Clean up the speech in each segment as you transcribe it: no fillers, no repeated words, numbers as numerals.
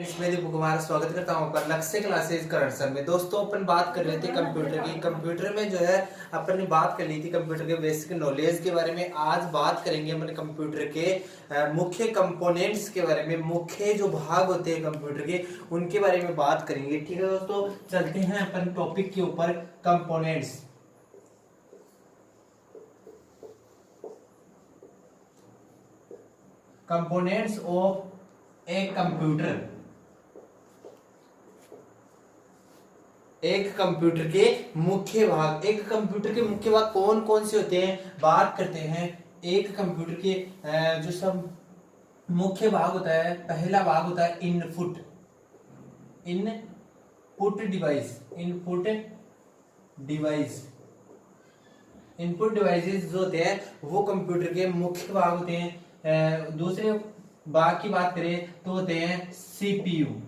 इसमें दीपक कुमार स्वागत करता हूँ आपका लक्ष्य क्लासेस करंट सर में। दोस्तों अपन बात कर रहे थे कंप्यूटर की। कंप्यूटर में जो है अपन ने बात कर ली थी कंप्यूटर के बेसिक नॉलेज के बारे में। आज बात करेंगे अपन कंप्यूटर के मुख्य कंपोनेंट्स के बारे में। मुख्य जो भाग होते हैं कंप्यूटर के उनके बारे में बात करेंगे। ठीक है दोस्तों, चलते हैं अपन टॉपिक के ऊपर। Components, components of a computer. एक कंप्यूटर के मुख्य भाग। एक कंप्यूटर के मुख्य भाग कौन कौन से होते हैं, बात करते हैं। एक कंप्यूटर के जो सब मुख्य भाग होता है, पहला भाग होता है input. Input device, input device, input devices जो होते हैं वो कंप्यूटर के मुख्य भाग होते हैं। दूसरे भाग की बात करें तो होते हैं सीपीयू।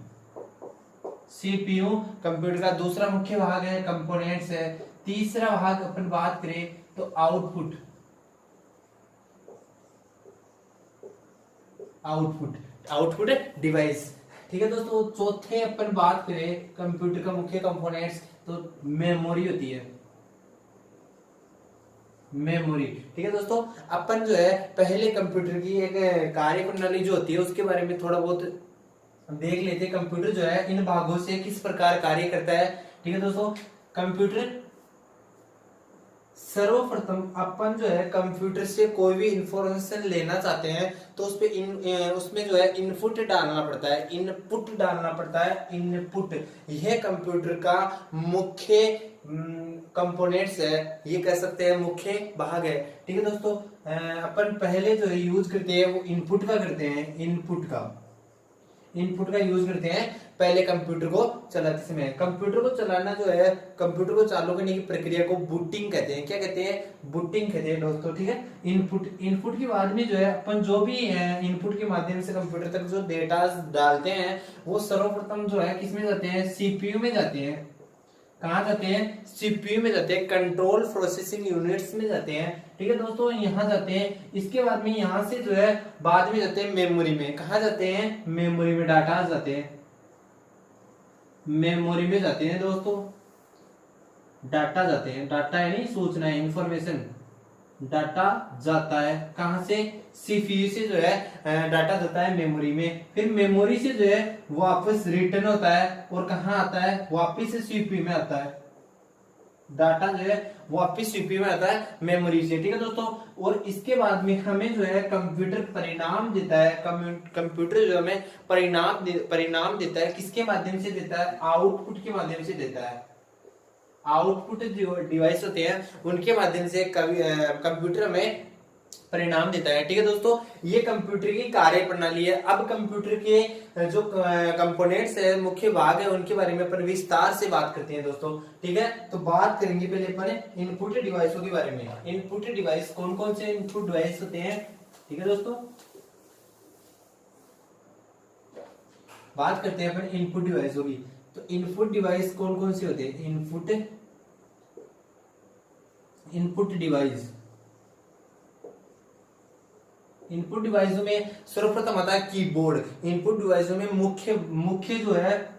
सीपीयू कंप्यूटर का दूसरा मुख्य भाग है, कंपोनेंट्स है। तीसरा भाग अपन बात करें तो आउटपुट। Output device. ठीक है दोस्तों, चौथे अपन बात करें कंप्यूटर का मुख्य कंपोनेंट्स तो मेमोरी होती है। मेमोरी। ठीक है दोस्तों, अपन जो है पहले कंप्यूटर की एक कार्य प्रणाली जो होती है उसके बारे में थोड़ा बहुत देख लेते हैं। कंप्यूटर जो है इन भागों से किस प्रकार कार्य करता है। ठीक है दोस्तों, कंप्यूटर सर्वप्रथम अपन जो है कंप्यूटर से कोई भी इंफॉर्मेशन लेना चाहते हैं तो उसमें जो है इनपुट डालना पड़ता है। इनपुट डालना पड़ता है, इनपुट। यह कंप्यूटर का मुख्य कंपोनेंट्स है, ये कह सकते हैं मुख्य भाग है। ठीक है दोस्तों, अपन पहले जो है यूज करते हैं वो इनपुट का करते हैं। इनपुट का यूज करते हैं पहले कंप्यूटर को चलाते समय। कंप्यूटर को चलाना जो है, कंप्यूटर को चालू करने की प्रक्रिया को बूटिंग कहते हैं। क्या कहते हैं? बूटिंग कहते हैं दोस्तों। ठीक है, इनपुट के बाद में जो है अपन जो भी इनपुट के माध्यम से कंप्यूटर तक जो डेटा डालते हैं वो सर्वप्रथम जो है किसमें जाते हैं? सीपीयू में जाते हैं। कहाँ जाते हैं? सीपीयू में जाते हैं, कंट्रोल प्रोसेसिंग यूनिट्स में जाते हैं। ठीक है दोस्तों, यहाँ जाते हैं। इसके बाद में यहाँ से जो है बाद में जाते हैं मेमोरी में। कहाँ जाते हैं? मेमोरी में। डाटा जाते हैं, मेमोरी में जाते हैं दोस्तों। डाटा जाते हैं, डाटा यानी सूचना है, इंफॉर्मेशन। डाटा जाता है कहां से? सीपीयू से जो है डाटा जाता है मेमोरी में। फिर मेमोरी से जो है वापस रिटर्न होता है और कहां आता है? वापस से सीपीयू में आता है। डाटा जो है वापस सीपीयू में आता है मेमोरी से। ठीक है दोस्तों, और इसके बाद में हमें जो है कंप्यूटर परिणाम देता है। कंप्यूटर जो हमें परिणाम देता है, किसके माध्यम से देता है? आउटपुट के माध्यम से देता है। आउटपुट जो डिवाइस होते हैं उनके माध्यम से कंप्यूटर हमें परिणाम देता है। ठीक है दोस्तों, ये कंप्यूटर की कार्य प्रणाली है। अब कंप्यूटर के जो कंपोनेंट्स है, मुख्य भाग है, उनके बारे में अपन विस्तार से बात करते हैं दोस्तों। ठीक है, तो बात करेंगे पहले अपन इनपुट डिवाइसों के बारे में। इनपुट डिवाइस कौन कौन से इनपुट डिवाइस होते हैं? ठीक है दोस्तों, बात करते हैं अपन इनपुट डिवाइसों की। तो इनपुट डिवाइस कौन कौन से होते हैं? इनपुट डिवाइसों में सर्वप्रथम आता है कीबोर्ड। इनपुट डिवाइसों में मुख्य जो है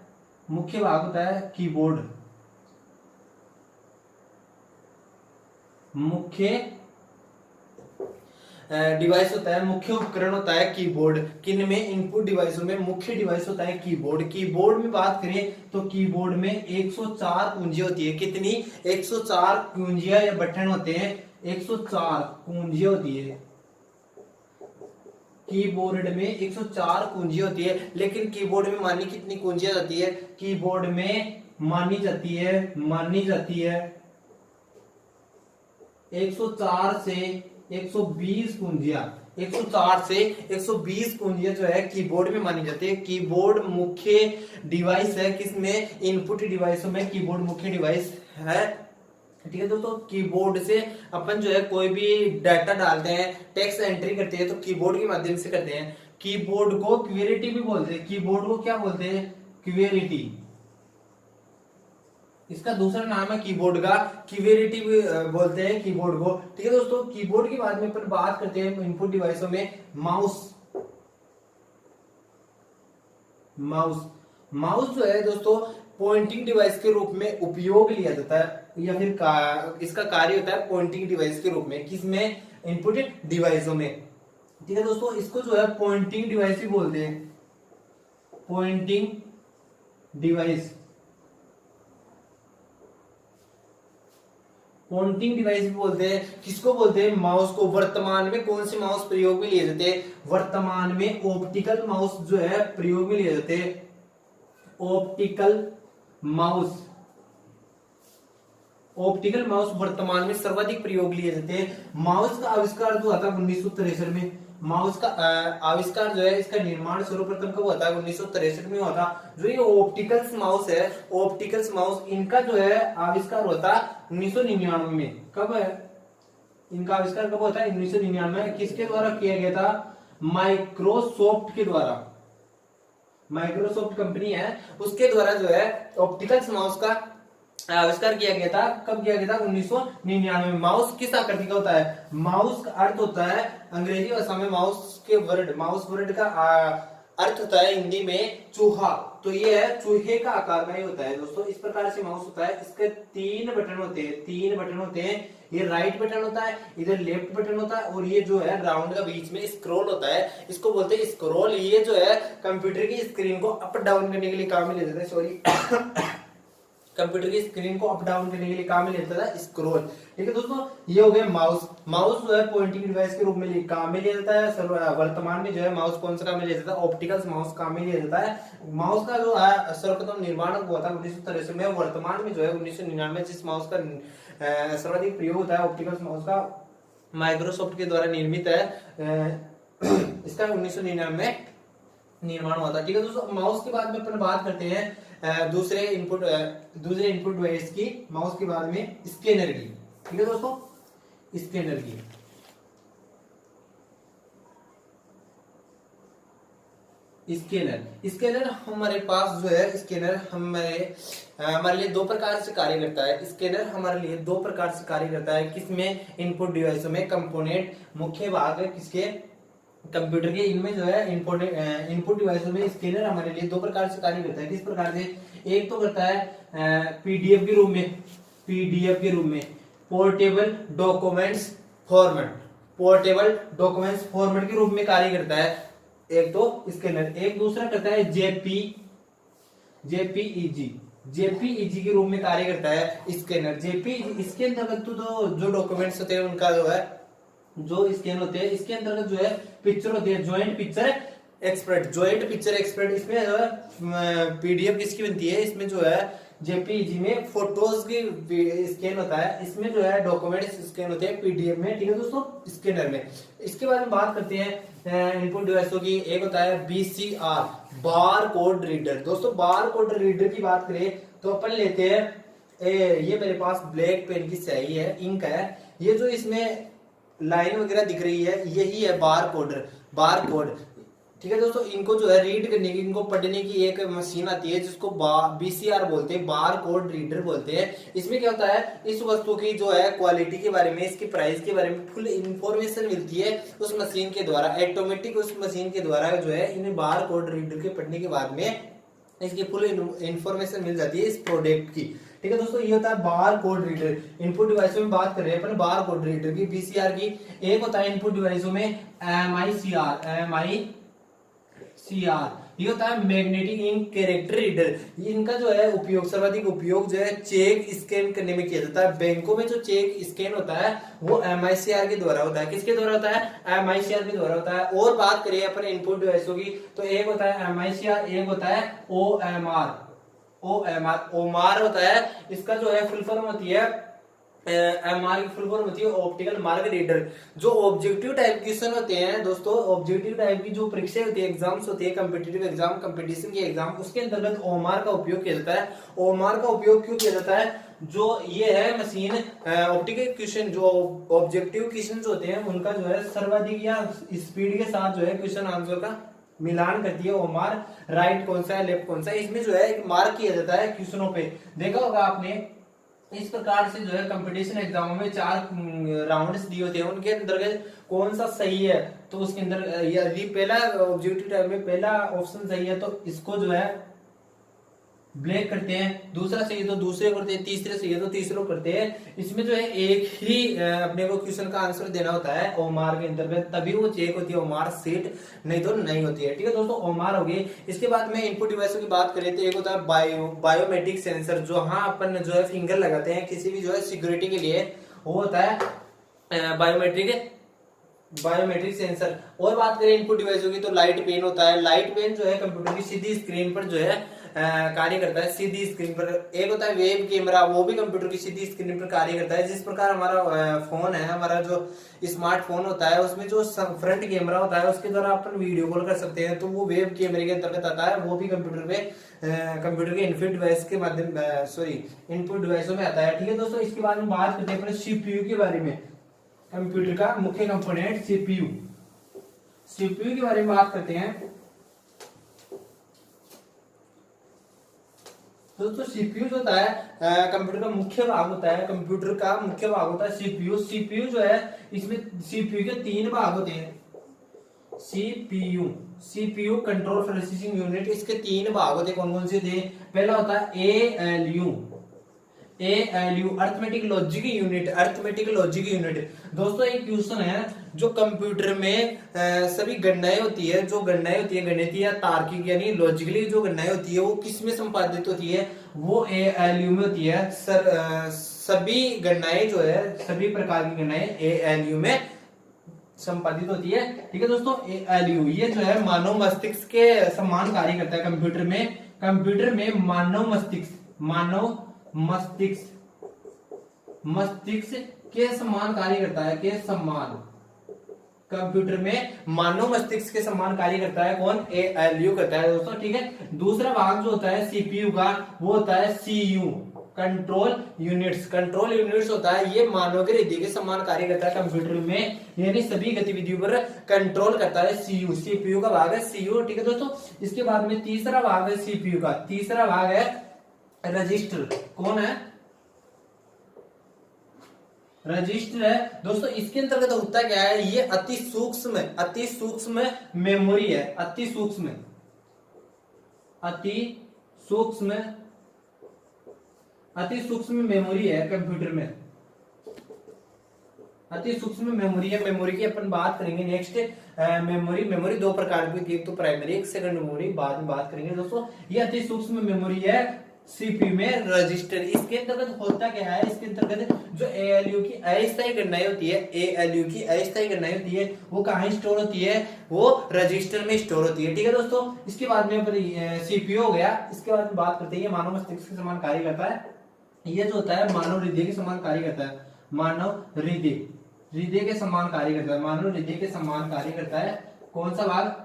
मुख्य भाग होता है कीबोर्ड। मुख्य डिवाइस होता है, मुख्य उपकरण होता है कीबोर्ड। किन में? इनपुट डिवाइसों में मुख्य डिवाइस होता है कीबोर्ड। कीबोर्ड में बात करें तो कीबोर्ड में 104 कुंजियां होती है। कितनी? 104 कुंजियां या बटन होते हैं। 104 कुंजियां होती है कीबोर्ड में। 104 कुंजियां होती है, लेकिन कीबोर्ड में मानी कितनी कुंजियां जाती है? कीबोर्ड में मानी जाती है 104 से 120 कुंजियां। 104 से 120 कुंजियां जो है कीबोर्ड में मानी जाती है। कीबोर्ड मुख्य डिवाइस है। किसमें? इनपुट डिवाइसों में कीबोर्ड मुख्य डिवाइस है। ठीक है दोस्तों, कीबोर्ड से अपन जो है कोई भी डाटा डालते हैं, टेक्स्ट एंट्री करते हैं तो कीबोर्ड के माध्यम से करते हैं। कीबोर्ड को क्वेरिटी भी बोलते हैं। कीबोर्ड को क्या बोलते हैं? क्वेरिटी। इसका दूसरा नाम है कीबोर्ड का, क्वेरिटी बोलते हैं कीबोर्ड को। ठीक है दोस्तों, कीबोर्ड के बाद में अपन बात करते हैं इनपुट डिवाइसों में माउस। माउस। माउस जो है दोस्तों पॉइंटिंग डिवाइस के रूप में उपयोग लिया जाता है, या फिर इसका कार्य होता है पॉइंटिंग डिवाइस के रूप में, किसमें, इनपुट डिवाइसों में। ठीक है दोस्तों, इसको जो है पॉइंटिंग डिवाइस भी बोलते हैं, पॉइंटिंग डिवाइस। पॉइंटिंग डिवाइस भी बोलते हैं, किसको बोलते हैं, माउस को। वर्तमान में कौन से माउस प्रयोग में लिए जाते हैं, वर्तमान में ऑप्टिकल माउस जो है प्रयोग में लिए जाते हैं, ऑप्टिकल माउस। ऑप्टिकल माउस वर्तमान में सर्वाधिक प्रयोग लिए जाते हैं। माउस का आविष्कार जो हुआ था 1963 में। माउस का आविष्कार जो है, इसका निर्माण सर्वप्रथम कब हुआ था, 1963 में हुआ था। जो ये ऑप्टिकल्स माउस है, ऑप्टिकल्स माउस, इनका जो है आविष्कार हुआ था 1999 में। कब है इनका आविष्कार, कब होता है, 1999 में। किसके द्वारा किया गया था, माइक्रोसॉफ्ट के द्वारा। माइक्रोसॉफ्ट कंपनी है, उसके द्वारा जो है ऑप्टिकल्स माउस का आविष्कार किया गया था। कब किया गया था, 1999 में। माउस किस आकृति का होता है, माउस का अर्थ होता है, अंग्रेजी भाषा में माउस के वर्ड, माउस वर्ड का अर्थ होता है हिंदी में चूहा। तो ये है चूहे का आकार का ही होता है दोस्तों। इस प्रकार से माउस होता है। इसके 3 बटन होते हैं, 3 बटन होते हैं। ये राइट बटन होता है, इधर लेफ्ट बटन होता है, और ये जो है राउंड का बीच में स्क्रॉल होता है, इसको बोलते हैं स्क्रॉल। ये जो है कंप्यूटर की स्क्रीन को अप डाउन करने के लिए काम में ले जाता है, सॉरी कंप्यूटर की स्क्रीन को अप डाउन करने के लिए काम में लेता था स्क्रॉल। ठीक है दोस्तों, ये हो गया माउस। माउस जो है पॉइंटिंग डिवाइस के रूप में काम में लिया जाता है। वर्तमान में जो है माउस कौन सा काम में लिया जाता है, ऑप्टिकल्स माउस काम में लिया जाता है। माउस का जो है सर्वप्रथम निर्माण हुआ था 1963 में। वर्तमान में जो है 1999 जिस माउस का सर्वाधिक प्रयोग होता है ऑप्टिकल्स माउस का, माइक्रोसॉफ्ट के द्वारा निर्मित है। इसका 1999 में निर्माण हुआ था। ठीक है दोस्तों, माउस के बाद में अपन बात करते हैं दूसरे इनपुट डिवाइस की, माउस के बाद में स्कैनर की। ठीक है दोस्तों, स्कैनर की। स्कैनर हमारे पास जो है, स्कैनर हमारे लिए 2 प्रकार से कार्य करता है। स्कैनर हमारे लिए 2 प्रकार से कार्य करता है। किसमें, इनपुट डिवाइसों में। कंपोनेंट मुख्य भाग है किसके, कंप्यूटर के, इनमें जो है इनपुट डिवाइसों में स्कैनर हमारे लिए 2 प्रकार से कार्य करता है। किस प्रकार से, एक तो करता है पीडीएफ के रूप में, पीडीएफ के रूप में, portable documents format, portable documents format के रूप में कार्य करता है एक तो स्कैनर। एक दूसरा करता है जेपीईजी, जेपीईजी के रूप में कार्य करता है स्कैनर। जेपीईजी, इसके अंतर्गत तो जो डॉक्यूमेंट्स होते हैं उनका जो है, जो स्कैन होते हैं, इसके अंतर्गत जो है पिक्चर होती है, joint picture expert, joint picture expert. इसमें जो है पीडीएफ किसकी बनती है, इसमें जो है जेपीईजी में फोटोज की स्कैन होता है, इसमें जो है डॉक्यूमेंट्स स्कैन होते हैं पीडीएफ में। ठीक है दोस्तों, स्कैनर में। इसके बारे में बात करते हैं इनपुट डिवाइसों की। एक होता है बीसीआर, बार कोड रीडर। दोस्तों बार कोड रीडर की बात करें तो अपन लेते हैं ये मेरे पास ब्लैक पेन की स्याही है, इंक है, ये जो इसमें लाइन वगैरह दिख रही है यही है बार कोड। ठीक है दोस्तों, इनको जो है रीड करने की, इनको पढ़ने की एक मशीन आती है जिसको बीसीआर बोलते हैं, बार कोड रीडर बोलते हैं। इसमें क्या होता है, इस वस्तु की जो है क्वालिटी के बारे में, इसकी प्राइस के बारे में फुल इंफॉर्मेशन मिलती है उस मशीन के द्वारा, ऑटोमेटिक उस मशीन के द्वारा जो है इन्हें बार कोड रीडर के पढ़ने के बाद में इसकी फुल इंफॉर्मेशन मिल जाती है इस प्रोडक्ट की। ठीक है दोस्तों, ये होता है बार कोड रीडर। इनपुट डिवाइसों में बात कर रहे हैं अपन बार कोड रीडर की, बीसीआर की। एक होता है इनपुट डिवाइसों में एमआईसीआर, ये होता है मैग्नेटिक इंक कैरेक्टर रीडर। इनका जो है उपयोग, सर्वाधिक उपयोग जो है चेक स्कैन करने में किया जाता है। बैंकों में जो चेक स्कैन होता है वो एमआईसीआर के द्वारा होता है। किसके द्वारा होता है, एमआईसीआर के द्वारा होता है। और बात करें अपन इनपुट डिवाइसों की तो एक होता है एमआईसीआर, एक होता है ओएमआर होता है। इसका जो है फुल फॉर्म होती है, एमआर की फुल फॉर्म होती है ऑप्टिकल मार्क रीडर। जो ऑब्जेक्टिव टाइप क्वेश्चन होते हैं दोस्तों, ऑब्जेक्टिव टाइप की जो परीक्षाएं होती है, एग्जाम्स होती है, कॉम्पिटिटिव एग्जाम, कंपटीशन की एग्जाम, उसके अंतर्गत ओएमआर का उपयोग किया जाता है। ओएमआर का उपयोग क्यों किया जाता है, जो ये है मशीन ऑप्टिकल क्वेश्चन, जो ऑब्जेक्टिव क्वेश्चन होते हैं उनका जो है सर्वाधिक या स्पीड के साथ जो है क्वेश्चन आंसर का मिलान करती है ओएमआर। राइट कौन सा है, लेफ्ट कौन सा है, इसमें जो है एक मार्क किया जाता है क्वेश्चनों पे। देखा होगा आपने इस प्रकार से जो है कंपटीशन एग्जामों में 4 राउंड्स दिए होते हैं, उनके अंतर्गत कौन सा सही है, तो उसके अंदर यदि पहला ऑब्जेक्टिव टाइप में पहला ऑप्शन सही है तो इसको जो है ब्लैक करते हैं, दूसरा सही है तो दूसरे करते हैं, तीसरे सही है तो तीसरे करते हैं। इसमें जो है एक ही अपने को क्वेश्चन का आंसर देना होता है ओमार के अंतर्गत, तभी वो चेक होती है ओमार सीट, नहीं तो नहीं होती है। ठीक है दोस्तों, ओमार हो गई। इसके बाद में इनपुट डिवाइसों की बात करें तो एक होता है बायोमेट्रिक सेंसर, जो हाँ अपन जो है फिंगर लगाते हैं किसी भी जो है सिक्योरिटी के लिए, वो होता है बायोमेट्रिक सेंसर। और बात करें इनपुट डिवाइसों की तो लाइट पेन होता है। लाइट पेन जो है कंप्यूटर की सीधी स्क्रीन पर जो है कार्य करता है, सीधी स्क्रीन पर। एक होता है वेब कैमरा, वो भी कंप्यूटर की सीधी स्क्रीन पर कार्य करता है। जिस प्रकार हमारा फोन है, हमारा जो स्मार्टफोन होता है, उसमें जो फ्रंट कैमरा होता है उसके द्वारा अपन वीडियो कॉल कर सकते हैं, तो वो वेब कैमरे के अंतर्गत आता है, वो भी कंप्यूटर पे कंप्यूटर के इनपुट डिवाइस के माध्यम इनपुट डिवाइसों में आता है। ठीक है दोस्तों, इसके बाद में बात करते हैं अपने सीपीयू के बारे में। कंप्यूटर का मुख्य कंपोनेंट सीपीयू, सीपीयू के बारे में बात करते हैं दोस्तों। सीपीयू जो होता है कंप्यूटर का मुख्य भाग होता है, कंप्यूटर का मुख्य भाग होता है सीपीयू। सीपीयू जो है, इसमें सीपीयू के 3 भाग होते हैं। सीपीयू कंट्रोल प्रोसेसिंग यूनिट, इसके 3 भाग होते हैं। कौन कौन से थे? पहला होता है ALU arithmetic logic unit, arithmetic logic unit. दोस्तों एक क्वेश्चन है, जो कंप्यूटर में सभी गणनाएं होती है, जो गणनाएं होती है गणितीय या तार्किक यानी लॉजिकली जो गणनाएं होती है, वो किस में संपादित होती है? वो एएलयू में होती है। सभी गणनाएं जो है, सभी प्रकार की गणनाएं एएलयू में संपादित होती है। ठीक है दोस्तों, एएलयू ये जो है मानव मस्तिष्क के समान कार्य करता है कंप्यूटर में। कंप्यूटर में मानव मस्तिष्क के समान कार्य करता है, के समान। कंप्यूटर में मानव मस्तिष्क के समान कार्य करता है कौन? एएलयू करता है दोस्तों। ठीक है, दूसरा भाग जो होता है सीपीयू का, वो होता है CU control units. Control units होता है, ये मानव के हृदय के समान कार्य करता है कंप्यूटर में, यानी सभी गतिविधियों पर कंट्रोल करता है सीयू। सीपीयू का भाग है सीयू। ठीक है दोस्तों, इसके बाद में तीसरा भाग है सीपीयू का, तीसरा भाग है रजिस्टर। कौन है? रजिस्टर है दोस्तों। इसके अंतर्गत होता क्या है? ये अति सूक्ष्म मेमोरी है, अति सूक्ष्म मेमोरी है कंप्यूटर में, अति सूक्ष्म मेमोरी है। मेमोरी की अपन बात करेंगे नेक्स्ट। मेमोरी 2 प्रकार की होती है, एक तो प्राइमरी, एक सेकंड मेमोरी, बाद में बात करेंगे दोस्तों। ये अति सूक्ष्म मेमोरी है सीपीयू में रजिस्टर। इसके अंतर्गत होता क्या है? इसके अंतर्गत जो एएलयू की अस्थायी गणनाएं होती है, एएलयू की अस्थायी गणनाएं होती है, वो कहाँ स्टोर होती है? वो रजिस्टर में स्टोर होती है। ठीक है दोस्तों, इसके बाद में सीपीयू हो गया। इसके बाद में बात करते हैं मानव मस्तिष्क के समान कार्य करता है। ये जो होता है मानव हृदय के समान कार्य करता है, मानव हृदय के समान कार्य करता है, मानव हृदय के समान कार्य करता है। कौन सा भाग?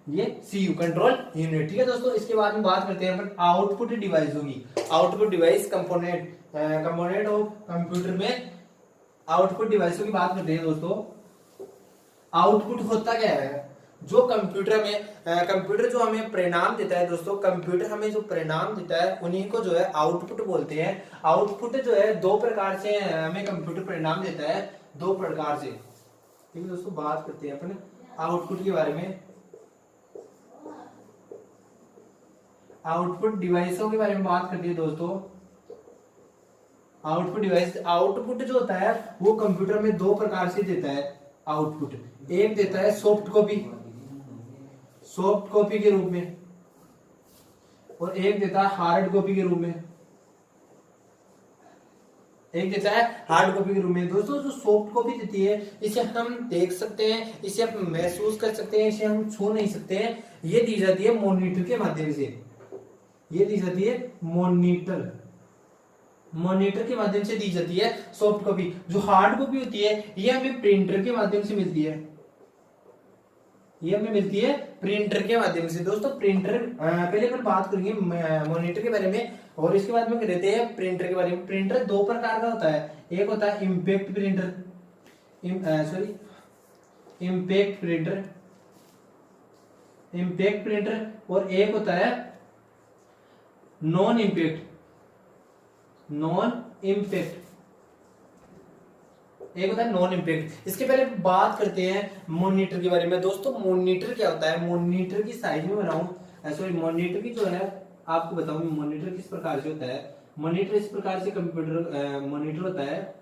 ये सीयू कंट्रोल यूनिट। ठीक है दोस्तों, इसके बाद में बात करते हैं अपन आउटपुट डिवाइस होगी। Output device component of computer में आउटपुट डिवाइसों की बात करते हैं दोस्तों। आउटपुट होता क्या है? जो कंप्यूटर में कंप्यूटर जो हमें परिणाम देता है दोस्तों, कंप्यूटर हमें जो परिणाम देता है उन्हीं को जो है आउटपुट बोलते हैं। आउटपुट जो है 2 प्रकार से हमें कंप्यूटर परिणाम देता है, 2 प्रकार से। ठीक है दोस्तों, बात करते हैं अपन आउटपुट के बारे में। आउटपुट डिवाइसों के बारे में बात करते हैं दोस्तों। आउटपुट जो होता है वो कंप्यूटर में 2 प्रकार से देता है आउटपुट। एक देता है सॉफ्ट कॉपी के रूप में, और एक देता है हार्ड कॉपी के रूप में। एक देता है हार्ड कॉपी के रूप में। दोस्तों जो सॉफ्ट कॉपी देती है, इसे हम देख सकते हैं, इसे हम महसूस कर सकते हैं, इसे हम छू नहीं सकते हैं। ये दी जाती है मॉनिटर के माध्यम से, ये दी जाती है मॉनिटर के माध्यम से दी जाती है सॉफ्ट कॉपी। जो हार्ड कॉपी होती है ये हमें प्रिंटर के माध्यम से मिलती है, ये हमें मिलती है प्रिंटर के माध्यम से। दोस्तों प्रिंटर पहले अपन बात करेंगे मॉनिटर के बारे में, और इसके बाद में कहते हैं प्रिंटर के बारे में। प्रिंटर 2 प्रकार का होता है, एक होता है इम्पैक्ट प्रिंटर, और एक होता है नॉन इम्पैक्ट नॉन इम्पैक्ट, एक होता है नॉन इम्पैक्ट। इसके पहले बात करते हैं मॉनिटर के बारे में। दोस्तों मॉनिटर क्या होता है, मॉनिटर की साइज में बनाऊं, सॉरी मॉनिटर की जो है आपको बताऊं मॉनिटर किस प्रकार से होता है। मॉनिटर इस प्रकार से कंप्यूटर मॉनिटर होता है।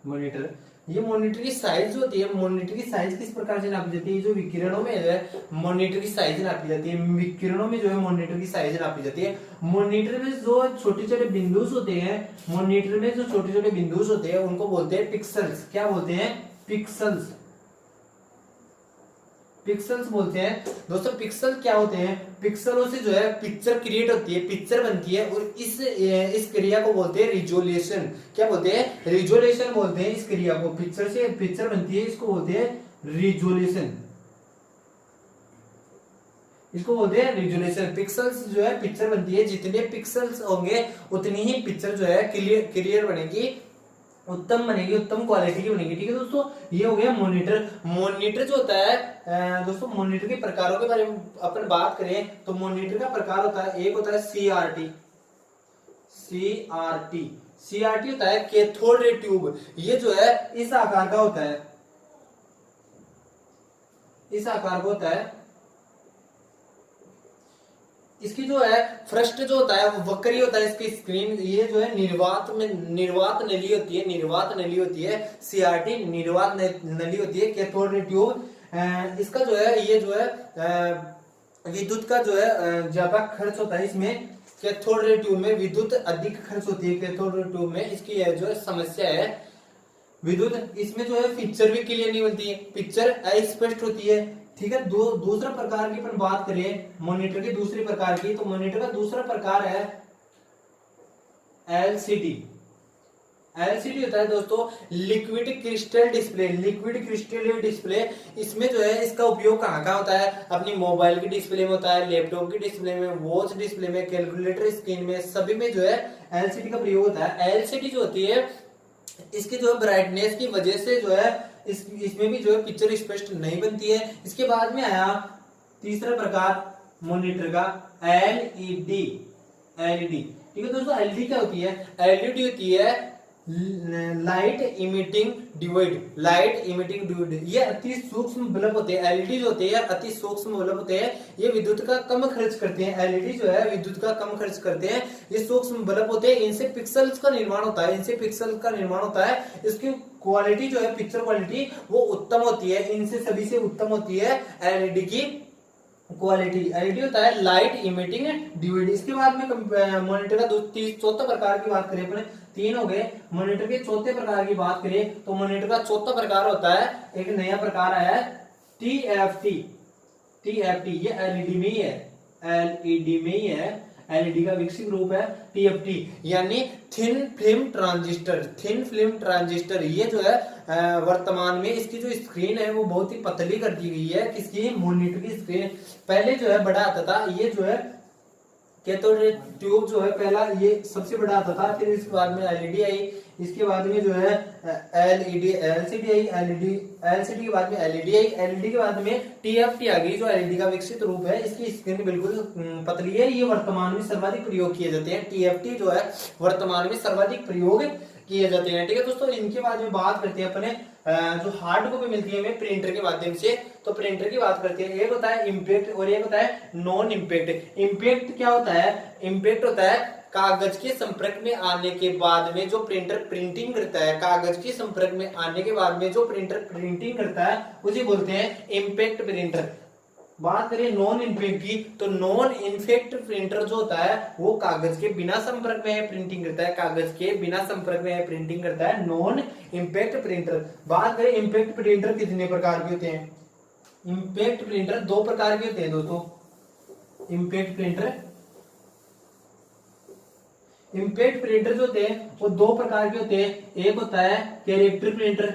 मॉनिटर, ये मॉनिटर की साइज जो होती है, मॉनिटर की साइज किस प्रकार से नापी जाती है, जो विकिरणों में जो है मॉनिटर की साइज नापी जाती है, विकिरणों में जो है मॉनिटर की साइज नापी जाती है। मॉनिटर में जो छोटे छोटे बिंदु होते हैं, मॉनिटर में जो छोटे छोटे बिंदु होते हैं उनको बोलते हैं पिक्सल्स। क्या बोलते हैं, पिक्सल्स, पिक्सल्स बोलते हैं। दोस्तों पिक्सल क्या होते हैं, पिक्सलों से जो है पिक्चर क्रिएट होती है, पिक्चर बनती है, और इस क्रिया को बोलते हैं रिजोल्यूशन। क्या बोलते हैं, रिजोल्यूशन बोलते हैं इस क्रिया को। पिक्चर से पिक्चर बनती है, इसको बोलते हैं रिजोल्यूशन, इसको बोलते हैं रिजोल्यूशन। पिक्सल्स जो है पिक्चर बनती है, जितने पिक्सल्स होंगे उतनी ही पिक्चर जो है क्लियर बनेगी, उत्तम बनेगी, उत्तम क्वालिटी की बनेगी। ठीक है दोस्तों, ये हो गया मॉनिटर। मॉनिटर जो होता है दोस्तों, मॉनिटर के प्रकारों के बारे में अपन बात करें तो मॉनिटर का प्रकार होता है, एक होता है सीआरटी, सीआरटी, सीआरटी होता है कैथोड रे ट्यूब। ये जो है इस आकार का होता है, इस आकार का होता है। इसकी जो है फ्रस्ट जो होता है वो वक्री होता है, इसकी स्क्रीन, ये जो है निर्वात नली होती है, निर्वात नली होती है। सीआरटी निर्वात नली होती है। कैथोड रे ट्यूब, इसका जो है ये जो है विद्युत का जो है ज्यादा खर्च होता है इसमें। कैथोड रे ट्यूब में विद्युत अधिक खर्च होती है, कैथोड रे ट्यूब में इसकी जो है समस्या है विद्युत। इसमें जो है पिक्चर भी क्लियर नहीं बनती है, पिक्चर अस्पष्ट होती है। ठीक है, दूसरा प्रकार की अपन बात करें मॉनिटर के दूसरे प्रकार की, तो मॉनिटर का दूसरा प्रकार है एलसीडी। एलसीडी होता है दोस्तों liquid crystal display, liquid crystal display. इसमें जो है इसका उपयोग कहाँ कहाँ होता है, अपनी मोबाइल की डिस्प्ले में होता है, लैपटॉप की डिस्प्ले में, वॉच डिस्प्ले में, कैलकुलेटर स्क्रीन में, सभी में जो है एलसीडी का प्रयोग होता है। एलसीडी जो होती है इसकी जो है ब्राइटनेस की वजह से जो है इसमें भी जो है पिक्चर स्पष्ट नहीं बनती है। इसके बाद में आया तीसरा प्रकार मॉनिटर का एलईडी, एलईडी। ठीक है दोस्तों, एलईडी क्या होती है, एलईडी होती है light emitting divide, light emitting divide. ये अति सूक्ष्म बल्ब होते हैं, एलईडी जो होते हैं अति सूक्ष्म बल्ब होते हैं, ये विद्युत का कम खर्च करते हैं। एलईडी जो है विद्युत का कम खर्च करते हैं, ये सूक्ष्म बल्ब होते हैं, इनसे पिक्सल्स का निर्माण होता है, इनसे पिक्सल का निर्माण होता है। इसकी क्वालिटी जो है पिक्चर क्वालिटी वो उत्तम होती है, इनसे सभी से उत्तम होती है एलईडी की क्वालिटी। एलईडी होता है लाइट इमिटिंग डिवाइड। इसके बाद में मॉनिटर का चौथा प्रकार की बात करें अपने, तीन हो गए। मॉनिटर के चौथे प्रकार की बात करें तो मॉनिटर का चौथा प्रकार होता है, एक नया प्रकार आया है टीएफटी। टीएफटी ये एलईडी में ही है, एलईडी में ही है, एलईडी का विकसित रूप है टीएफटी, यानी thin film transistor. Thin film transistor ये जो है वर्तमान में इसकी जो स्क्रीन है वो बहुत ही पतली कर दी गई है, किसकी, मॉनिटर की स्क्रीन। पहले जो है बड़ा आता था, ये जो है कैथोड रे ट्यूब जो है पहला ये सबसे बड़ा आता था, फिर इसके बाद में एलईडी आई, इसके बाद में जो है एलईडी एलसीडी आई, एलईडी एलसीडी के बाद में एलईडी आई, एलईडी के बाद में टीएफटी आ गई जो एलईडी का विकसित रूप है। इसकी स्क्रीन बिल्कुल पतली है, ये वर्तमान में सर्वाधिक प्रयोग किए जाते हैं। टीएफटी जो है वर्तमान में सर्वाधिक प्रयोग किए जाते हैं। ठीक है दोस्तों, इनके बाद में बात करते हैं अपने जो हार्ड कॉपी मिलती है हमें प्रिंटर के माध्यम से, तो प्रिंटर की बात करते हैं। एक होता है इम्पैक्ट और एक होता है नॉन इम्पैक्ट। इम्पैक्ट क्या होता है, इम्पैक्ट होता है कागज के संपर्क में आने के बाद में जो प्रिंटर प्रिंटिंग करता है, कागज के संपर्क में आने के बाद में जो प्रिंटर प्रिंटिंग करता है उसे बोलते हैं इम्पैक्ट प्रिंटर। बात करें नॉन इम्पैक्ट की, तो नॉन इम्पैक्ट प्रिंटर जो होता है वो कागज के बिना संपर्क में प्रिंटिंग करता है, कागज के बिना संपर्क में प्रिंटिंग करता है नॉन इम्पैक्ट प्रिंटर। बात करें इम्पैक्ट प्रिंटर कितने प्रकार के होते हैं, इम्पैक्ट प्रिंटर दो प्रकार के होते हैं दोस्तों। इम्पैक्ट प्रिंटर, इम्पैक्ट प्रिंटर जो होते हैं वो दो प्रकार के होते हैं, एक होता है कैरेक्टर प्रिंटर,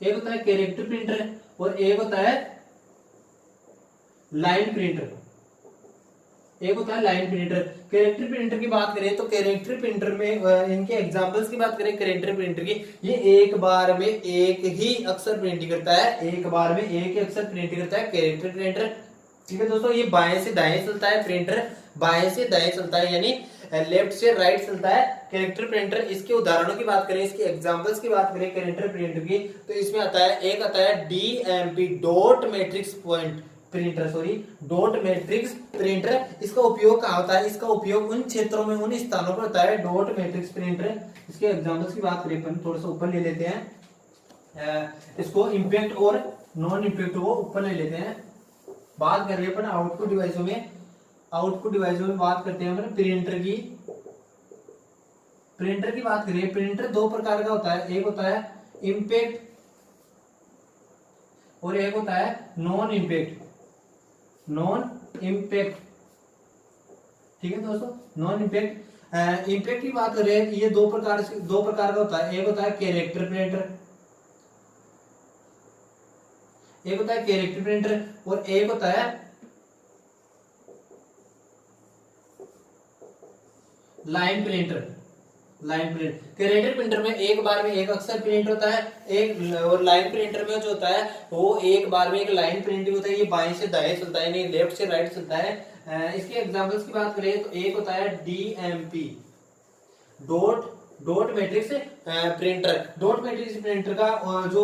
एक होता है कैरेक्टर प्रिंटर और एक होता है लाइन प्रिंटर, एक होता है लाइन प्रिंटर। कैरेक्टर प्रिंटर की बात करें तो कैरेक्टर प्रिंटर में इनके एग्जांपल्स की बात करें कैरेक्टर प्रिंटर की, ये एक बार में एक ही अक्षर प्रिंट करता है, एक बार में एक ही अक्षर प्रिंट करता है कैरेक्टर प्रिंटर। ठीक है दोस्तों, ये बाएं से दाएं चलता है प्रिंटर, बाएं से दाएं चलता है, यानी लेफ्ट से राइट चलता है कैरेक्टर प्रिंटर। इसके उदाहरणों की बात करें, इसके एग्जांपल्स की बात करें कैरेक्टर प्रिंटर की, तो इसमें आता है, एक आता है DMP dot matrix point printer, sorry dot matrix printer. इसका उपयोग कहाँ होता है? इसका उपयोग उन क्षेत्रों में, उन स्थानों पर होता है डॉट मैट्रिक्स प्रिंटर। इसके एग्जांपल्स की बात करें अपन, थोड़ा सा ऊपर ले लेते हैं इसको, इम्पैक्ट और नॉन इम्पैक्ट को ऊपर ले लेते हैं। बात कर रहे हैं अपन आउटपुट डिवाइसों में, आउटपुट डिवाइसों में बात करते हैं अपन प्रिंटर की। प्रिंटर की बात करें, प्रिंटर दो प्रकार का होता है, एक होता है इम्पैक्ट और एक होता है नॉन इम्पैक्ट। नॉन इम्पैक्ट, ठीक है दोस्तों, नॉन इम्पैक्ट। इम्पैक्ट की बात करें, ये दो प्रकार का होता है, एक होता है कैरेक्टर प्रिंटर, एक होता है कैरेक्टर प्रिंटर और एक होता है line printer. Line print, character printer में एक बार में एक अक्षर प्रिंट होता है, एक और लाइन प्रिंटर में जो होता है वो एक बार में एक लाइन प्रिंट होता है। ये बाएं से दाएं चलता है, नहीं लेफ्ट से राइट चलता है। इसके एग्जांपल्स की बात करें तो एक होता है DMP dot matrix printer. Dot matrix printer का जो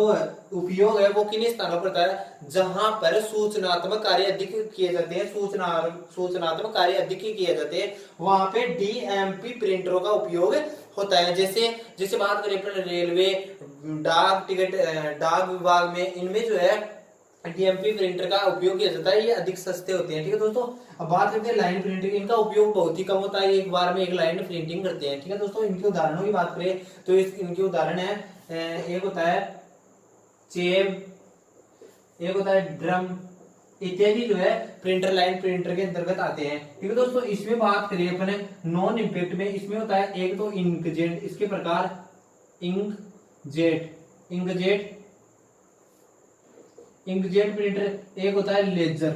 उपयोग है वो किन स्थानों पर होता है? जहां पर सूचनात्मक कार्य अधिक किए जाते हैं, सूचनात्मक कार्य अधिक किए जाते हैं, वहां पे डीएमपी प्रिंटरों का उपयोग होता है। जैसे बात करें रेलवे, डाक टिकट, डाक विभाग में, इनमें जो है डीएमपी प्रिंटर का उपयोग किया जाता है, ये अधिक सस्ते होते हैं। ठीक है दोस्तों, अब बात करते हैं लाइन प्रिंटिंग, इनका उपयोग बहुत ही कम होता है, एक बार में एक लाइन प्रिंटिंग करते हैं। ठीक है दोस्तों, इनके उदाहरणों की बात करें तो इनके उदाहरण है, एक होता है चेब, एक होता है ड्रम, इत्यादि जो है प्रिंटर लाइन प्रिंटर के अंतर्गत आते हैं। ठीक है दोस्तों, इसमें बात करिए अपने नॉन इम्पैक्ट में, इसमें होता है एक तो इंकजेट, इसके प्रकार इंकजेट प्रिंटर, एक होता है लेजर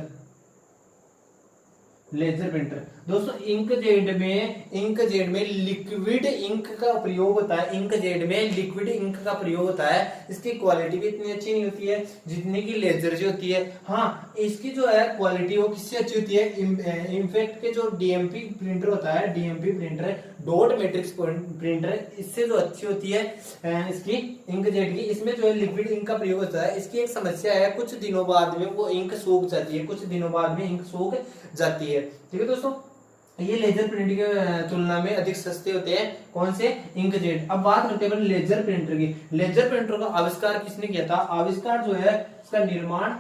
प्रिंटर। दोस्तों इंकजेट में लिक्विड इंक का प्रयोग होता है, इंकजेट में लिक्विड इंक का प्रयोग होता है। इसकी क्वालिटी भी इतनी अच्छी नहीं होती है जितनी की लेजर जो होती है। हाँ, इसकी जो है क्वालिटी वो किससे अच्छी होती है? इनफैक्ट के जो डीएमपी प्रिंटर होता है, DMP printer dot matrix printer, इससे जो अच्छी होती है इसकी इंकजेट की, इसमें जो है लिक्विड इंक का प्रयोग होता है। इसकी एक समस्या है, कुछ दिनों बाद में वो इंक सूख जाती है, कुछ दिनों बाद में इंक सूख जाती है। ठीक है दोस्तों, ये लेजर प्रिंटिंग की तुलना में अधिक सस्ते होते हैं। कौन से? इंकजेट। अब बात करते हैं लेजर प्रिंटर की। लेजर प्रिंटर का आविष्कार किसने किया था? आविष्कार जो है इसका निर्माण,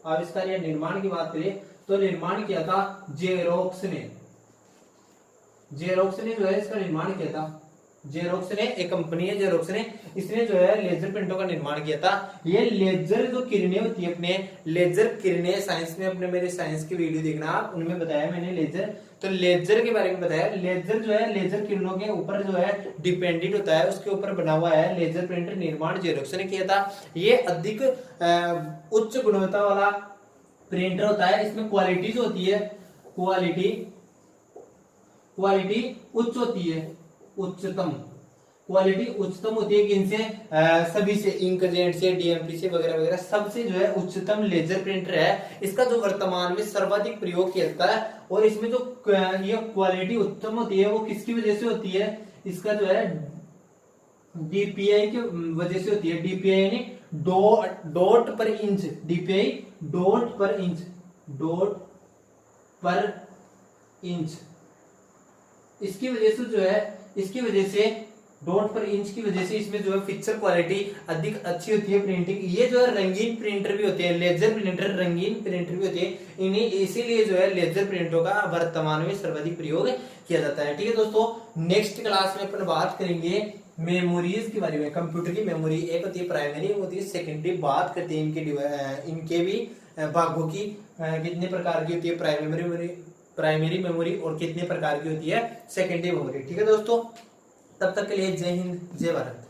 आविष्कार या निर्माण की बात करें तो निर्माण किया था जेरोक्स ने। जेरोक्स ने जो है इसका निर्माण किया था। जेरोक्स ने, एक कंपनी है जेरोक्स ने, इसने जो है लेजर प्रिंटर का निर्माण किया था। ये लेजर जो किरणें होती है, अपने लेजर किरणें, साइंस में अपने मेरे साइंस की वीडियो देखना आप, उनमें बताया मैंने लेजर, तो लेजर के बारे में बताया। लेजर जो है लेजर किरणों के ऊपर जो है डिपेंडेंट होता है, उसके ऊपर बना हुआ है। लेजर प्रिंटर निर्माण जेरोक्स ने किया था। ये अधिक उच्च गुणवत्ता वाला प्रिंटर होता है। इसमें क्वालिटी जो होती है, क्वालिटी उच्च होती है, उच्चतम क्वालिटी उच्चतम होती है। किनसे? सभी से, इंकजेट से, डीएमपी से, वगैरह वगैरह सबसे जो है उच्चतम लेजर प्रिंटर है। इसका जो वर्तमान में सर्वाधिक प्रयोग किया जाता है, और इसमें जो ये क्वालिटी उत्तम होती है वो किसकी वजह से होती है? इसका जो है डीपीआई की वजह से होती है। डीपीआई यानी डॉट पर इंच, डीपीआई डॉट पर इंच, इसकी वजह से जो है, इसकी वजह से डॉट पर इंच की वजह से इसमें जो है पिक्चर क्वालिटी अधिक अच्छी होती है प्रिंटिंग। ये जो है रंगीन प्रिंटर भी होते हैं, लेजर प्रिंटर रंगीन प्रिंटर भी होते हैं। इन्हीं इसीलिए जो है लेजर प्रिंटरों का वर्तमान में सर्वाधिक प्रयोग किया जाता है। ठीक है दोस्तों, नेक्स्ट क्लास में अपन बात करेंगे मेमोरीज के बारे में। कंप्यूटर की मेमोरी एक होती है प्राइमरी, होती है सेकेंडरी। बात करते हैं इनके भी भागों की, कितने प्रकार की होती है प्राइमरी मेमोरी और कितने प्रकार की होती है सेकेंडरी मेमोरी। ठीक है दोस्तों, तब तक के लिए जय हिंद, जय भारत।